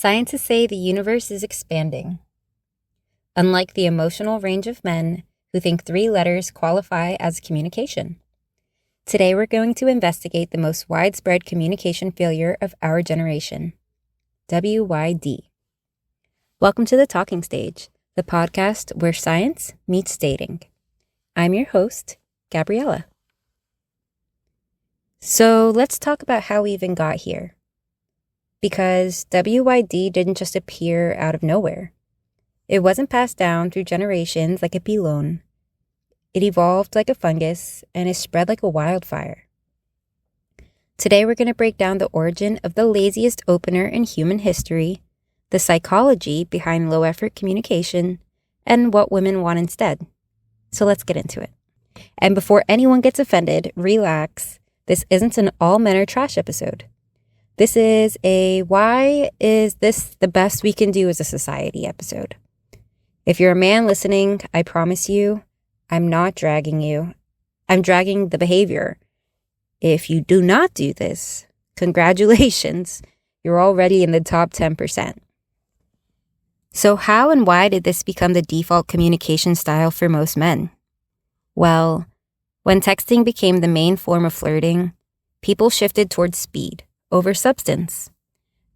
Scientists say the universe is expanding. Unlike the emotional range of men who think 3 letters qualify as communication. Today we're going to investigate the most widespread communication failure of our generation. WYD. Welcome to The Talking Stage, the podcast where science meets dating. I'm your host, Gabriella. So let's talk about how we even got here. Because WYD didn't just appear out of nowhere. It wasn't passed down through generations like a pilon. It evolved like a fungus and is spread like a wildfire. Today we're going to break down the origin of the laziest opener in human history, the psychology behind low-effort communication, and what women want instead. So let's get into it. And before anyone gets offended, relax. This isn't an all men are trash episode. This is a why is this the best we can do as a society episode. If you're a man listening, I promise you, I'm not dragging you. I'm dragging the behavior. If you do not do this, congratulations, you're already in the top 10%. So how and why did this become the default communication style for most men? Well, when texting became the main form of flirting, people shifted towards speed over substance.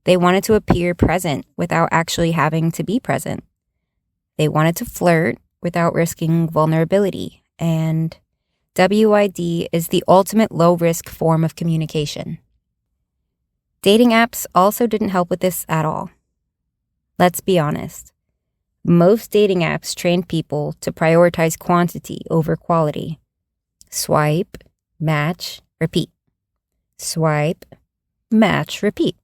They wanted to appear present without actually having to be present. They wanted to flirt without risking vulnerability, and WYD is the ultimate low-risk form of communication. Dating apps also didn't help with this at all. Let's be honest. Most dating apps train people to prioritize quantity over quality. Swipe, match, repeat. Swipe, match, repeat.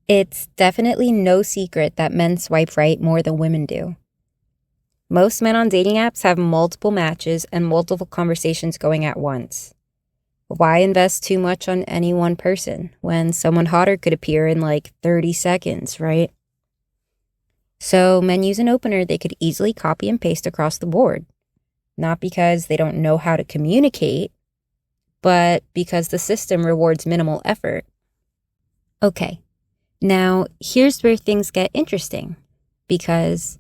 It's definitely no secret that men swipe right more than women do. Most men on dating apps have multiple matches and multiple conversations going at once. Why invest too much on any one person when someone hotter could appear in like 30 seconds, right? So men use an opener they could easily copy and paste across the board. Not because they don't know how to communicate, but because the system rewards minimal effort. Okay, now here's where things get interesting, because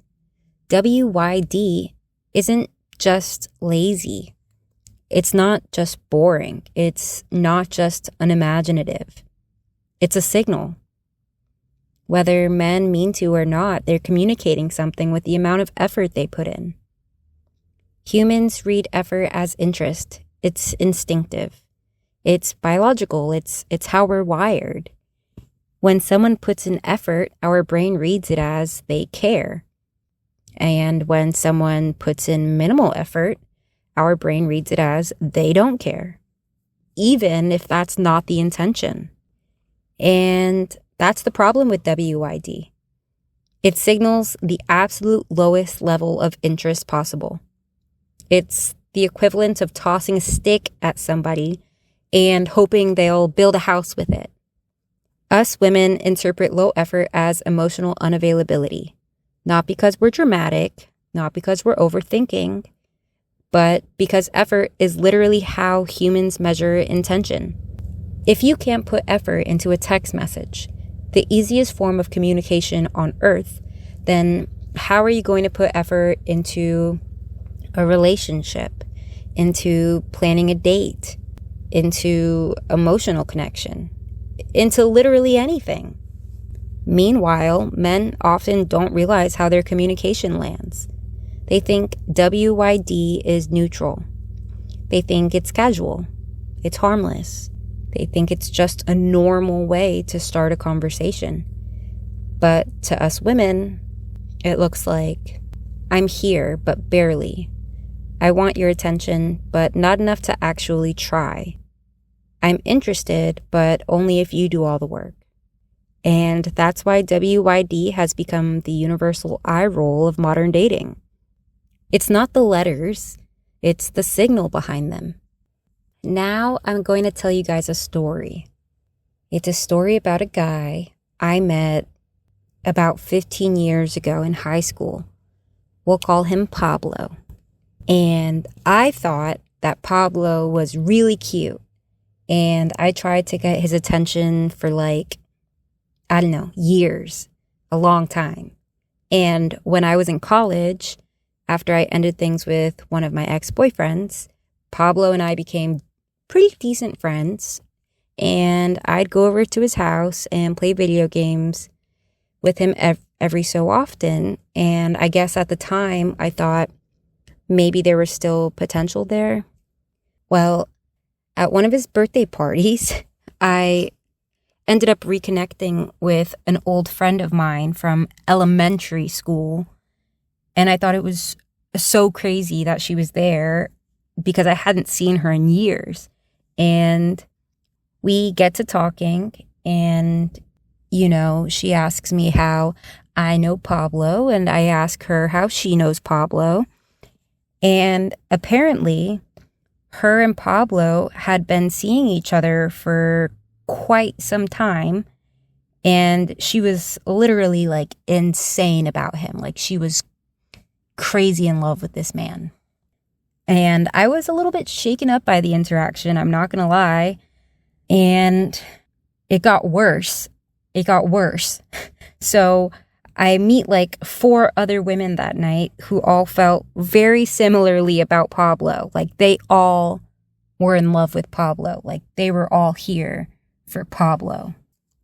WYD isn't just lazy. It's not just boring. It's not just unimaginative. It's a signal. Whether men mean to or not, they're communicating something with the amount of effort they put in. Humans read effort as interest. It's instinctive. It's biological. It's how we're wired. When someone puts in effort, our brain reads it as they care. And when someone puts in minimal effort, our brain reads it as they don't care, even if that's not the intention. And that's the problem with WYD. It signals the absolute lowest level of interest possible. It's the equivalent of tossing a stick at somebody and hoping they'll build a house with it. Us women interpret low effort as emotional unavailability, not because we're dramatic, not because we're overthinking, but because effort is literally how humans measure intention. If you can't put effort into a text message, the easiest form of communication on earth, then how are you going to put effort into a relationship, into planning a date, into emotional connection, into literally anything? Meanwhile, men often don't realize how their communication lands. They think WYD is neutral. They think it's casual. It's harmless. They think it's just a normal way to start a conversation. But to us women, it looks like, I'm here, but barely. I want your attention, but not enough to actually try. I'm interested, but only if you do all the work. And that's why WYD has become the universal eye roll of modern dating. It's not the letters, it's the signal behind them. Now I'm going to tell you guys a story. It's a story about a guy I met about 15 years ago in high school. We'll call him Pablo. And I thought that Pablo was really cute. And I tried to get his attention for like I don't know, years, a long time. And when I was in college, after I ended things with one of my ex-boyfriends, Pablo and I became pretty decent friends. And I'd go over to his house and play video games with him every so often. And I guess at the time, I thought maybe there was still potential there. Well, at one of his birthday parties, I ended up reconnecting with an old friend of mine from elementary school. And I thought it was so crazy that she was there because I hadn't seen her in years. And we get to talking and, she asks me how I know Pablo, and I ask her how she knows Pablo. And apparently, her and Pablo had been seeing each other for quite some time, and she was literally insane about him. She was crazy in love with this man. And I was a little bit shaken up by the interaction, I'm not gonna lie. And it got worse. So I meet 4 other women that night who all felt very similarly about Pablo. They all were in love with Pablo. They were all here for Pablo.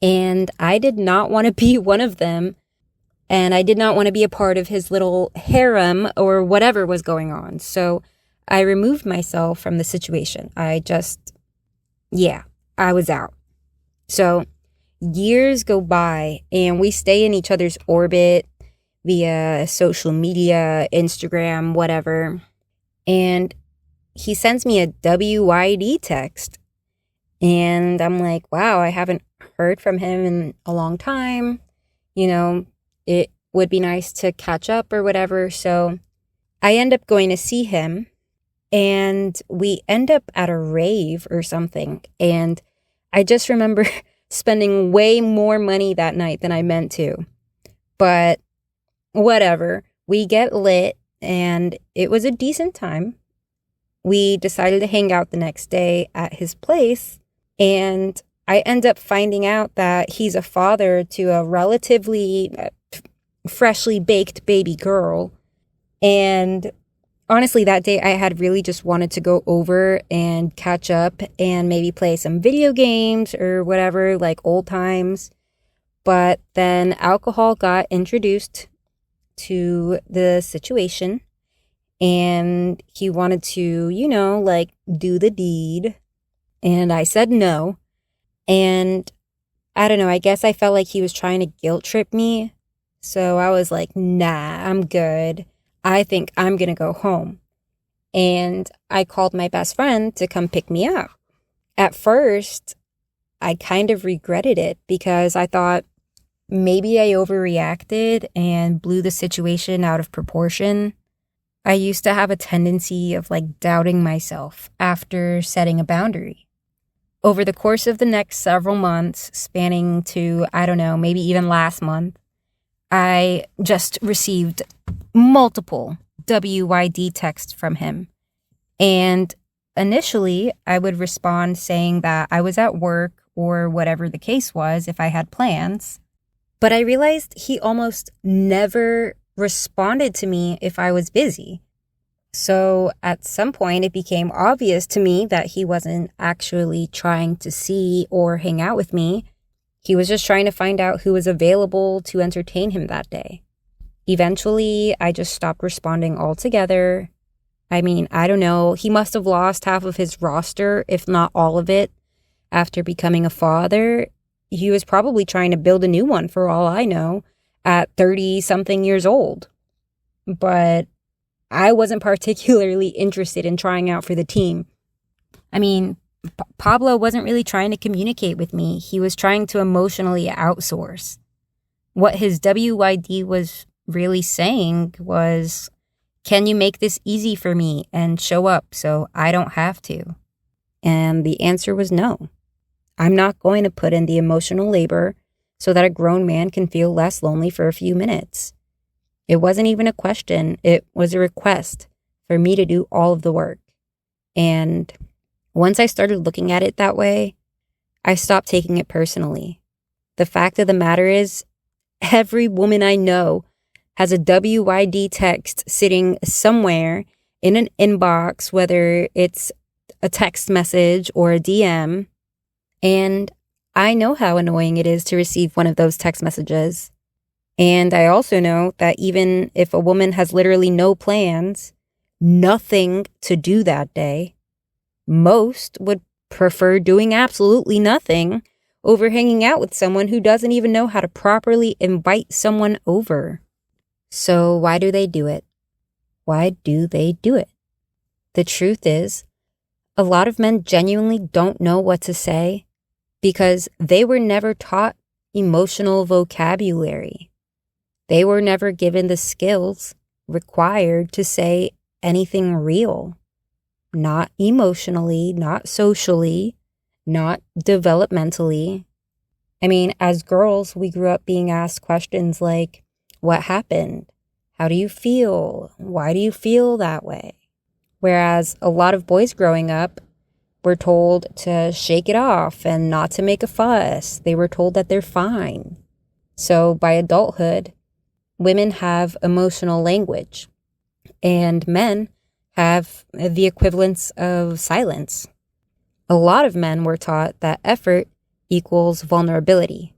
And I did not want to be one of them. And I did not want to be a part of his little harem or whatever was going on. So I removed myself from the situation. I was out. So years go by and we stay in each other's orbit via social media, Instagram, whatever. And he sends me a WYD text. And I'm like, wow, I haven't heard from him in a long time. It would be nice to catch up or whatever. So I end up going to see him and we end up at a rave or something. And I just remember spending way more money that night than I meant to. But whatever, we get lit and it was a decent time. We decided to hang out the next day at his place, and I end up finding out that he's a father to a relatively freshly baked baby girl. And honestly, that day I had really just wanted to go over and catch up and maybe play some video games or whatever, old times. But then alcohol got introduced to the situation and he wanted to, do the deed. And I said no. And I don't know, I guess I felt like he was trying to guilt trip me. So I was like, nah, I'm good. I think I'm going to go home. And I called my best friend to come pick me up. At first, I kind of regretted it because I thought maybe I overreacted and blew the situation out of proportion. I used to have a tendency of doubting myself after setting a boundary. Over the course of the next several months, spanning to, I don't know, maybe even last month, I just received multiple WYD texts from him. And initially, I would respond saying that I was at work or whatever the case was if I had plans. But I realized he almost never responded to me if I was busy. So at some point, it became obvious to me that he wasn't actually trying to see or hang out with me. He was just trying to find out who was available to entertain him that day. Eventually, I just stopped responding altogether. I mean, I don't know. He must have lost half of his roster, if not all of it, after becoming a father. He was probably trying to build a new one for all I know at 30-something years old. But I wasn't particularly interested in trying out for the team. I mean, Pablo wasn't really trying to communicate with me. He was trying to emotionally outsource. What his WYD was really saying was, can you make this easy for me and show up so I don't have to? And the answer was no. I'm not going to put in the emotional labor so that a grown man can feel less lonely for a few minutes. It wasn't even a question. It was a request for me to do all of the work. And once I started looking at it that way, I stopped taking it personally. The fact of the matter is, every woman I know has a WYD text sitting somewhere in an inbox, whether it's a text message or a DM. And I know how annoying it is to receive one of those text messages. And I also know that even if a woman has literally no plans, nothing to do that day, most would prefer doing absolutely nothing over hanging out with someone who doesn't even know how to properly invite someone over. So why do they do it? Why do they do it? The truth is, a lot of men genuinely don't know what to say because they were never taught emotional vocabulary. They were never given the skills required to say anything real. Not emotionally, not socially, not developmentally. I mean, as girls, we grew up being asked questions like, what happened? How do you feel? Why do you feel that way? Whereas a lot of boys growing up were told to shake it off and not to make a fuss. They were told that they're fine. So by adulthood, women have emotional language and men have the equivalence of silence. A lot of men were taught that effort equals vulnerability,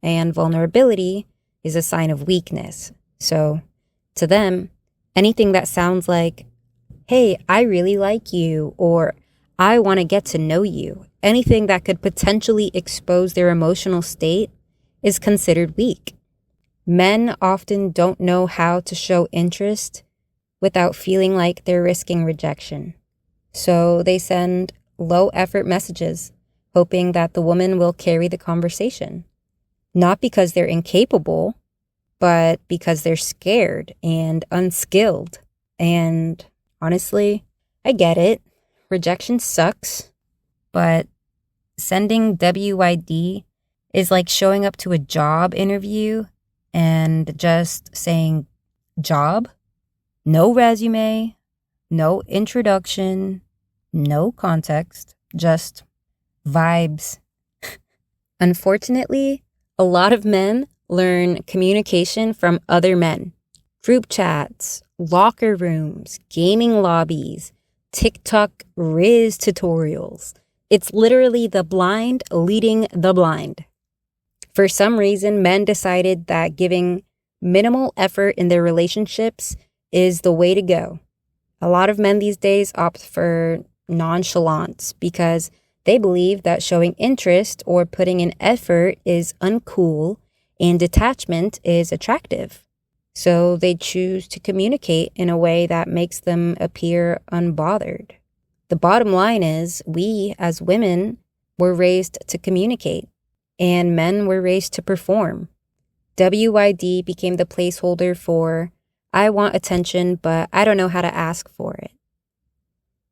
and vulnerability is a sign of weakness. So to them, anything that sounds like, hey, I really like you, or I want to get to know you, anything that could potentially expose their emotional state is considered weak. Men often don't know how to show interest without feeling like they're risking rejection. So they send low-effort messages, hoping that the woman will carry the conversation. Not because they're incapable, but because they're scared and unskilled. And honestly, I get it. Rejection sucks. But sending WYD is like showing up to a job interview and just saying, job? No resume, no introduction, no context, just vibes. Unfortunately, a lot of men learn communication from other men. Group chats, locker rooms, gaming lobbies, TikTok Riz tutorials. It's literally the blind leading the blind. For some reason, men decided that giving minimal effort in their relationships is the way to go. A lot of men these days opt for nonchalance because they believe that showing interest or putting in effort is uncool and detachment is attractive. So they choose to communicate in a way that makes them appear unbothered. The bottom line is we, as women, were raised to communicate, and men were raised to perform. WYD became the placeholder for, I want attention, but I don't know how to ask for it.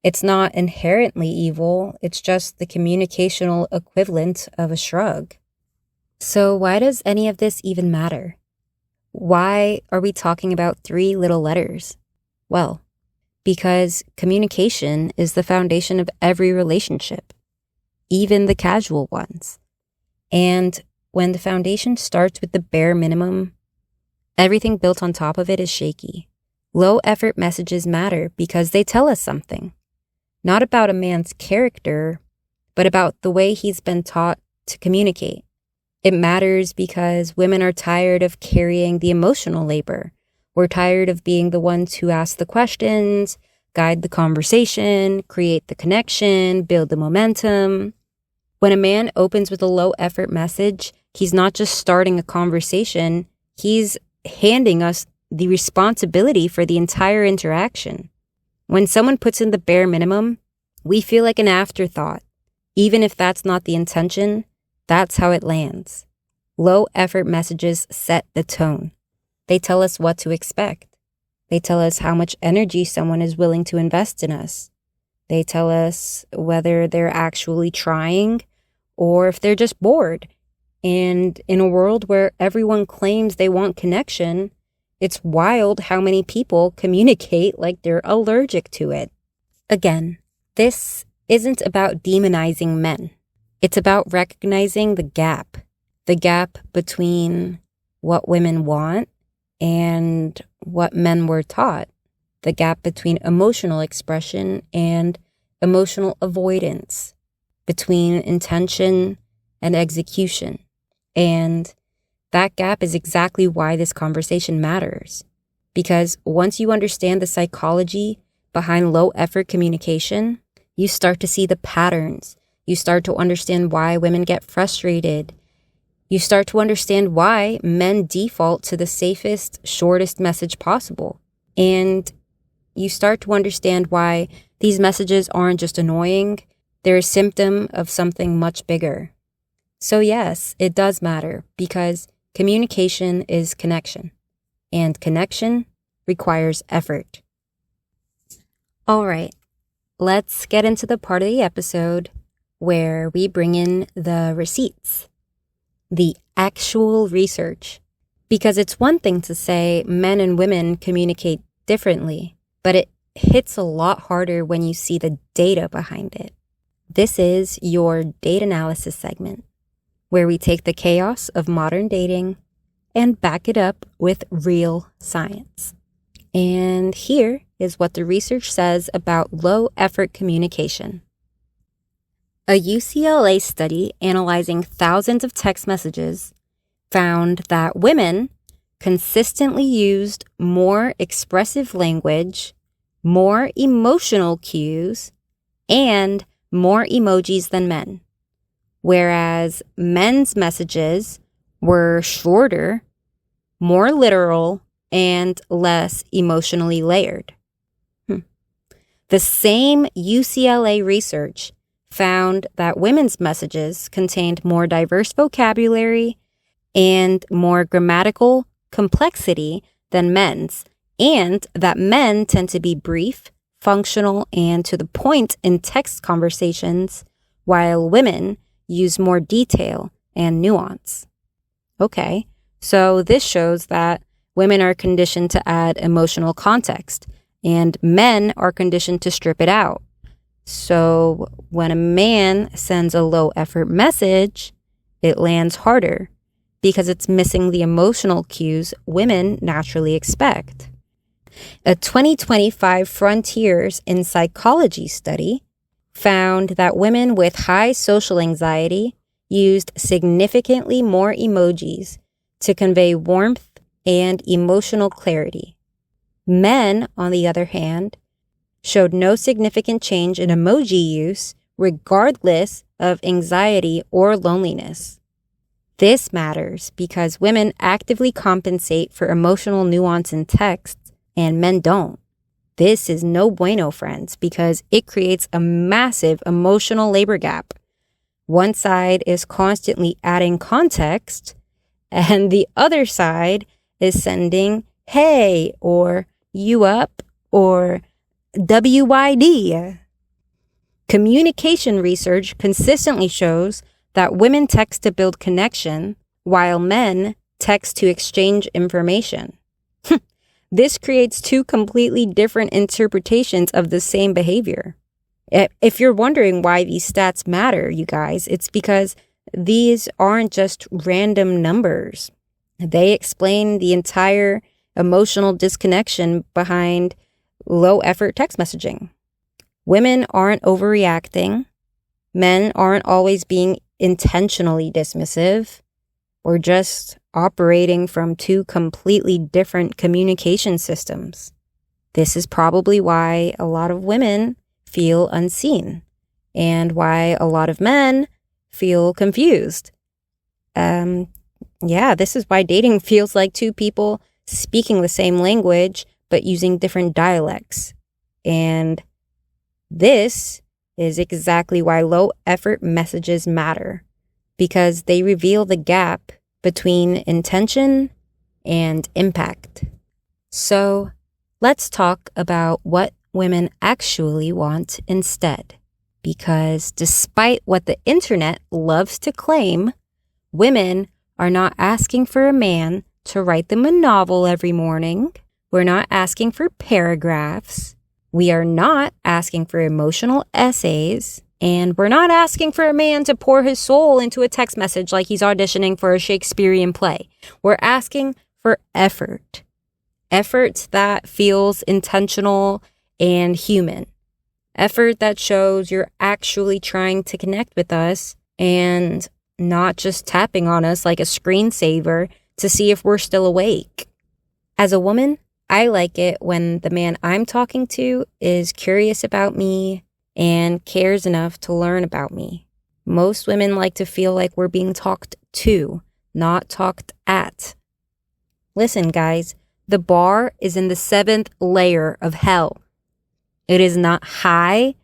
It's not inherently evil, it's just the communicational equivalent of a shrug. So why does any of this even matter? Why are we talking about 3 little letters? Well, because communication is the foundation of every relationship, even the casual ones. And when the foundation starts with the bare minimum, everything built on top of it is shaky. Low-effort messages matter because they tell us something. Not about a man's character, but about the way he's been taught to communicate. It matters because women are tired of carrying the emotional labor. We're tired of being the ones who ask the questions, guide the conversation, create the connection, build the momentum. When a man opens with a low-effort message, he's not just starting a conversation, he's handing us the responsibility for the entire interaction. When someone puts in the bare minimum, we feel like an afterthought. Even if that's not the intention, that's how it lands. Low-effort messages set the tone. They tell us what to expect. They tell us how much energy someone is willing to invest in us. They tell us whether they're actually trying or if they're just bored. And in a world where everyone claims they want connection, it's wild how many people communicate like they're allergic to it. Again, this isn't about demonizing men. It's about recognizing the gap. the gap between what women want and what men were taught, the gap between emotional expression and emotional avoidance, between intention and execution. And that gap is exactly why this conversation matters. Because once you understand the psychology behind low-effort communication, you start to see the patterns. You start to understand why women get frustrated. You start to understand why men default to the safest, shortest message possible. And you start to understand why these messages aren't just annoying, they're a symptom of something much bigger. So yes, it does matter because communication is connection, and connection requires effort. All right, let's get into the part of the episode where we bring in the receipts. The actual research. Because it's one thing to say men and women communicate differently, but it hits a lot harder when you see the data behind it. This is your data analysis segment, where we take the chaos of modern dating and back it up with real science. And here is what the research says about low-effort communication. A UCLA study analyzing thousands of text messages found that women consistently used more expressive language, more emotional cues, and more emojis than men, whereas men's messages were shorter, more literal, and less emotionally layered. The same UCLA research found that women's messages contained more diverse vocabulary and more grammatical complexity than men's, and that men tend to be brief, functional, and to the point in text conversations, while women use more detail and nuance. Okay, so this shows that women are conditioned to add emotional context, and men are conditioned to strip it out. So when a man sends a low-effort message, it lands harder because it's missing the emotional cues women naturally expect. A 2025 Frontiers in Psychology study found that women with high social anxiety used significantly more emojis to convey warmth and emotional clarity. Men, on the other hand, showed no significant change in emoji use regardless of anxiety or loneliness. This matters because women actively compensate for emotional nuance in text and men don't. This is no bueno, friends, because it creates a massive emotional labor gap. One side is constantly adding context, and the other side is sending, hey, or you up, or WYD. Communication research consistently shows that women text to build connection, while men text to exchange information. This creates two completely different interpretations of the same behavior. If you're wondering why these stats matter, you guys, it's because these aren't just random numbers. They explain the entire emotional disconnection behind low-effort text messaging. Women aren't overreacting. Men aren't always being intentionally dismissive. We're just operating from two completely different communication systems. This is probably why a lot of women feel unseen and why a lot of men feel confused. This is why dating feels like two people speaking the same language but using different dialects. And this is exactly why low-effort messages matter, because they reveal the gap between intention and impact. So let's talk about what women actually want instead. Because despite what the internet loves to claim, women are not asking for a man to write them a novel every morning. We're not asking for paragraphs. We are not asking for emotional essays. And we're not asking for a man to pour his soul into a text message like he's auditioning for a Shakespearean play. We're asking for effort. Effort that feels intentional and human. Effort that shows you're actually trying to connect with us and not just tapping on us like a screensaver to see if we're still awake. As a woman, I like it when the man I'm talking to is curious about me and cares enough to learn about me. Most women like to feel like we're being talked to, not talked at. Listen, guys, the bar is in the 7th layer of hell. It is not high.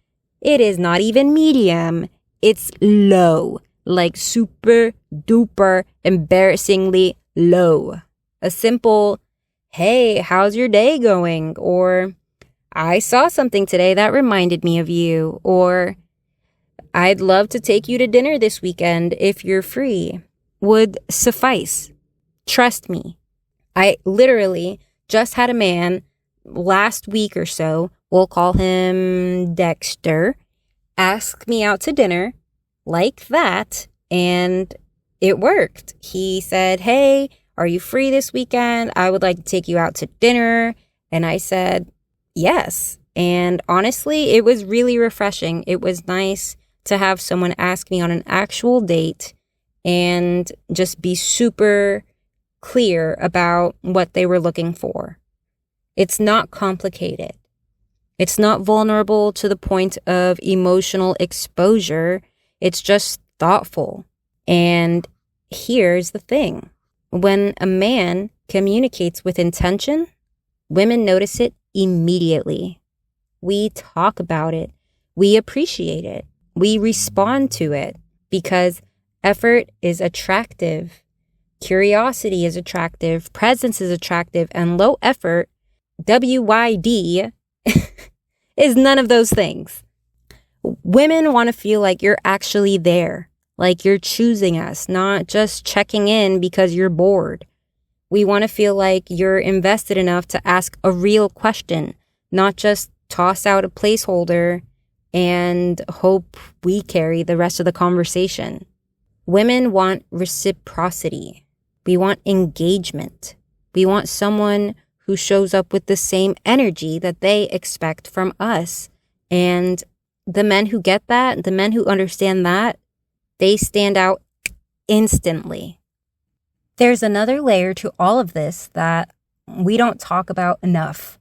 It is not even medium. It's low, like super duper embarrassingly low. A simple, hey, how's your day going? Or I saw something today that reminded me of you. Or I'd love to take you to dinner this weekend if you're free would suffice. Trust me. I literally just had a man last week or so, we'll call him Dexter, ask me out to dinner like that, and it worked. He said, hey, are you free this weekend? I would like to take you out to dinner. And I said, yes. And honestly, it was really refreshing. It was nice to have someone ask me on an actual date and just be super clear about what they were looking for. It's not complicated. It's not vulnerable to the point of emotional exposure. It's just thoughtful. And here's the thing. When a man communicates with intention, women notice it immediately. We talk about it. We appreciate it. We respond to it because effort is attractive. Curiosity is attractive. Presence is attractive. And low effort, WYD, is none of those things. Women want to feel like you're actually there, like you're choosing us, not just checking in because you're bored. We want to feel like you're invested enough to ask a real question, not just toss out a placeholder and hope we carry the rest of the conversation. Women want reciprocity. We want engagement. We want someone who shows up with the same energy that they expect from us. And the men who get that, the men who understand that, they stand out instantly. There's another layer to all of this that we don't talk about enough.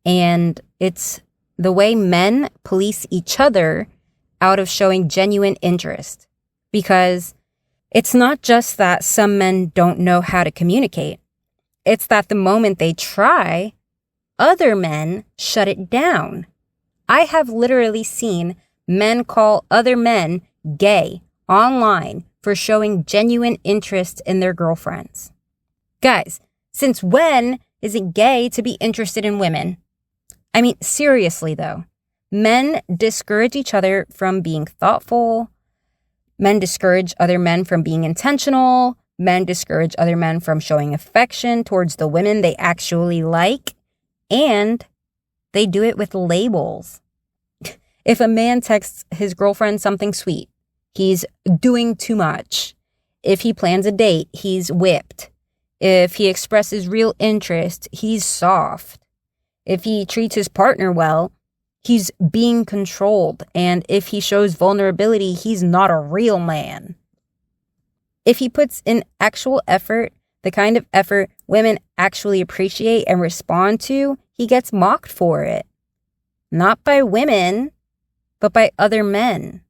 And it's the way men police each other out of showing genuine interest. Because it's not just that some men don't know how to communicate. It's that the moment they try, other men shut it down. I have literally seen men call other men gay online for showing genuine interest in their girlfriends. Guys, since when is it gay to be interested in women? I mean, seriously though, men discourage each other from being thoughtful. Men discourage other men from being intentional. Men discourage other men from showing affection towards the women they actually like. And they do it with labels. If a man texts his girlfriend something sweet, he's doing too much. If he plans a date, he's whipped. If he expresses real interest, he's soft. If he treats his partner well, he's being controlled. And if he shows vulnerability, he's not a real man. If he puts in actual effort, the kind of effort women actually appreciate and respond to, he gets mocked for it. Not by women, but by other men.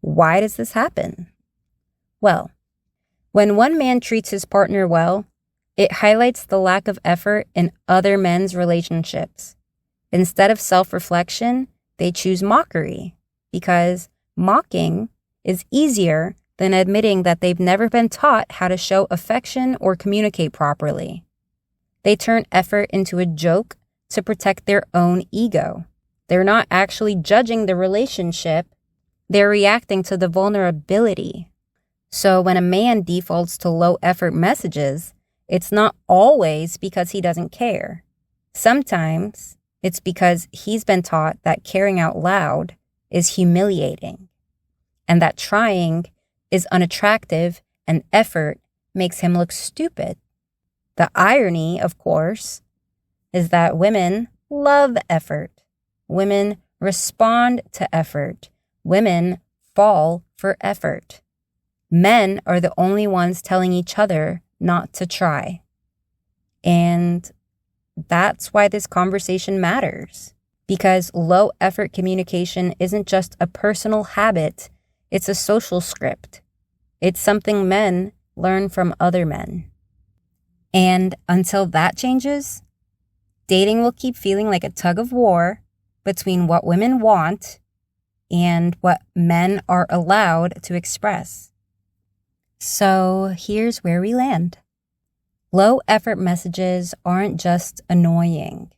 Why does this happen? Well, when one man treats his partner well, it highlights the lack of effort in other men's relationships. Instead of self-reflection, they choose mockery because mocking is easier than admitting that they've never been taught how to show affection or communicate properly. They turn effort into a joke to protect their own ego. They're not actually judging the relationship. They're reacting to the vulnerability. So when a man defaults to low effort messages, it's not always because he doesn't care. Sometimes it's because he's been taught that caring out loud is humiliating, and that trying is unattractive and effort makes him look stupid. The irony, of course, is that women love effort. Women respond to effort. Women fall for effort. Men are the only ones telling each other not to try. And that's why this conversation matters. Because low effort communication isn't just a personal habit, it's a social script. It's something men learn from other men. And until that changes, dating will keep feeling like a tug of war between what women want and what men are allowed to express. So here's where we land. Low effort messages aren't just annoying.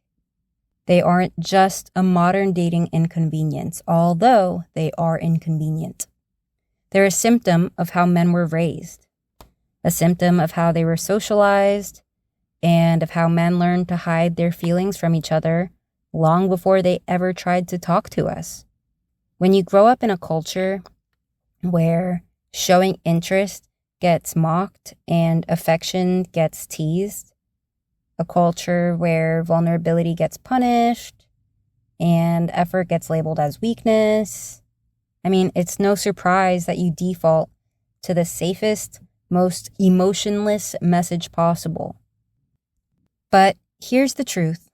They aren't just a modern dating inconvenience, although they are inconvenient. They're a symptom of how men were raised, a symptom of how they were socialized, and of how men learned to hide their feelings from each other long before they ever tried to talk to us. When you grow up in a culture where showing interest gets mocked and affection gets teased, a culture where vulnerability gets punished and effort gets labeled as weakness, it's no surprise that you default to the safest, most emotionless message possible. But here's the truth.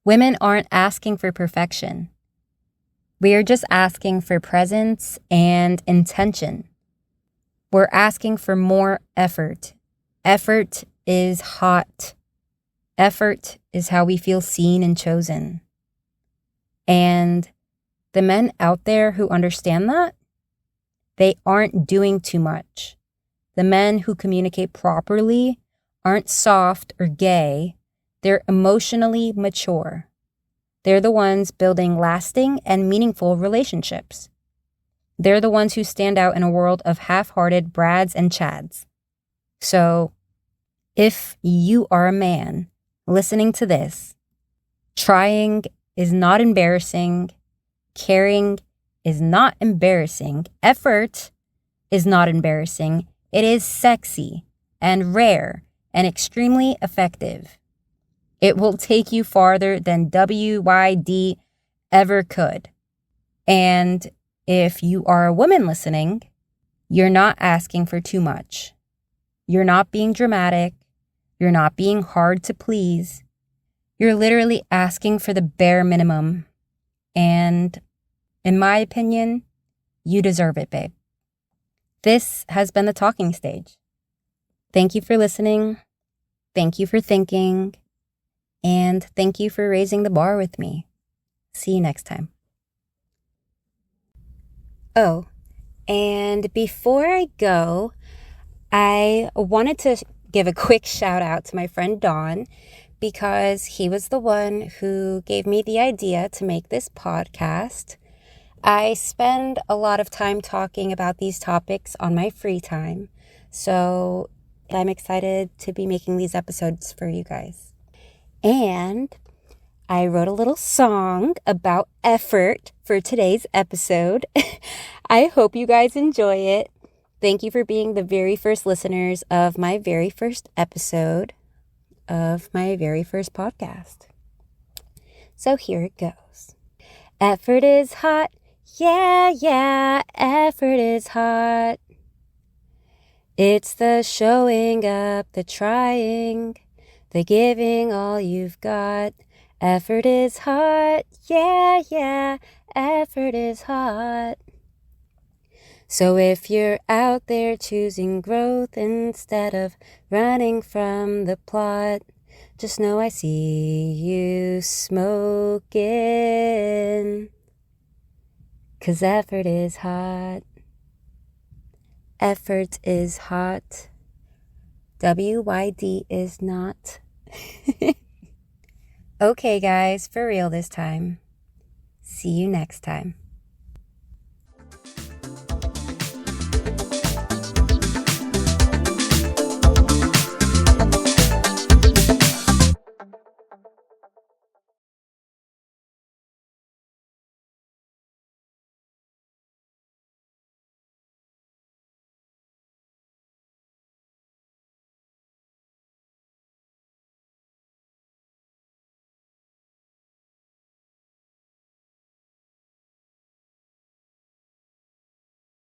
Women aren't asking for perfection. We are just asking for presence and intention. We're asking for more effort. Effort is hot. Effort is how we feel seen and chosen. And the men out there who understand that, they aren't doing too much. The men who communicate properly aren't soft or gay. They're emotionally mature. They're the ones building lasting and meaningful relationships. They're the ones who stand out in a world of half-hearted Brads and Chads. So, if you are a man listening to this, trying is not embarrassing, caring is not embarrassing, effort is not embarrassing, it is sexy and rare and extremely effective. It will take you farther than WYD ever could. And if you are a woman listening, you're not asking for too much. You're not being dramatic. You're not being hard to please. You're literally asking for the bare minimum. And in my opinion, you deserve it, babe. This has been The Talking Stage. Thank you for listening. Thank you for thinking. And thank you for raising the bar with me. See you next time. Oh, and before I go, I wanted to give a quick shout out to my friend Dawn, because he was the one who gave me the idea to make this podcast. I spend a lot of time talking about these topics on my free time, so I'm excited to be making these episodes for you guys. And I wrote a little song about effort for today's episode. I hope you guys enjoy it. Thank you for being the very first listeners of my very first episode of my very first podcast. So here it goes. Effort is hot. Yeah, effort is hot. It's the showing up, the trying, the giving all you've got. Effort is hot. Yeah, effort is hot. So if you're out there choosing growth instead of running from the plot, just know I see you smoking. 'Cause effort is hot. Effort is hot. WYD is not. Okay, guys, for real this time. See you next time.